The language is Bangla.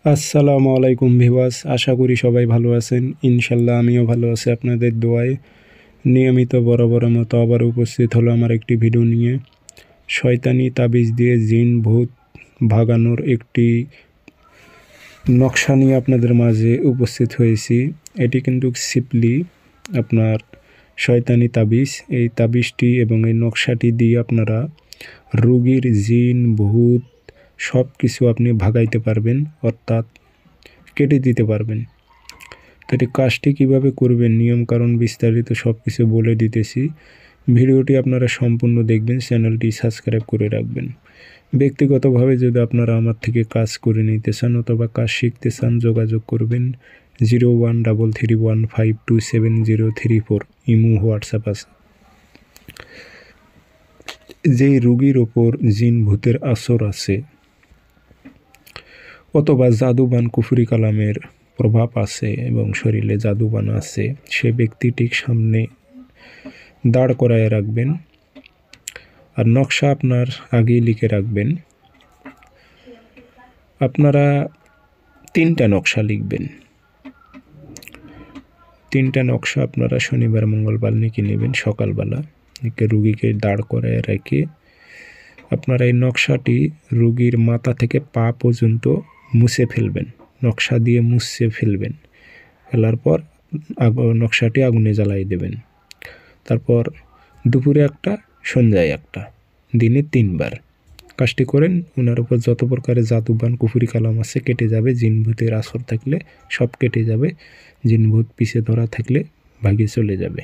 আসসালামু আলাইকুম ভিউয়ার্স, আশা করি সবাই ভালো আছেন। ইনশাল্লাহ আমিও ভালো আছি আপনাদের দোয়ায়। নিয়মিত বরাবরের মতো আবার উপস্থিত হলো আমার একটি ভিডিও নিয়ে। শয়তানি তাবিজ দিয়ে জিন ভূত ভাগানোর একটি নকশা নিয়ে আপনাদের মাঝে উপস্থিত হয়েছি। এটি কিন্তু সিম্পলি আপনার শয়তানি তাবিজ। এই তাবিজটি এবং এই নকশাটি দিয়ে আপনারা রোগীর জিন ভূত সব কিছু আপনি ভাগাইতে পারবেন, অর্থাৎ কেটে দিতে পারবেন। তো এটি কাজটি কীভাবে করবেন, নিয়মকানুন বিস্তারিত সব কিছু বলে দিতেছি। ভিডিওটি আপনারা সম্পূর্ণ দেখবেন, চ্যানেলটি সাবস্ক্রাইব করে রাখবেন। ব্যক্তিগতভাবে যদি আপনারা আমার থেকে কাজ করে নিতে চান অথবা কাজ শিখতে চান, যোগাযোগ করবেন 013315270034। ইমো হোয়াটসঅ্যাপ আছে। যেই রোগীর ওপর জিন ভূতের আসর আছে অথবা জাদুবান কুফরি কালামের প্রভাব আছে এবং শরীরে জাদুবান আছে, সে ব্যক্তিটির সামনে দাঁড় করায় রাখবেন আর নকশা আপনার আগেই লিখে রাখবেন। আপনারা 3টা নকশা লিখবেন। 3টা নকশা আপনারা শনিবার মঙ্গলবার লিখে নেবেন সকালবেলা। রুগীকে দাঁড় করায় রেখে আপনারা এই নকশাটি রোগীর মাথা থেকে পা পর্যন্ত মুছে ফেলবেন। নকশা দিয়ে মুছে ফেলবেন। ফেলার পর নকশাটি আগুনে জ্বালাই দেবেন। তারপর দুপুরে একটা, সন্ধ্যায় একটা, দিনে 3বার কাজটি করেন। ওনার উপর যত প্রকারের জাদুবান কুফরি কালাম আছে কেটে যাবে। জিন ভূতের আসর থাকলে সব কেটে যাবে। জিন ভূত পিছে ধরা থাকলে ভাগে চলে যাবে।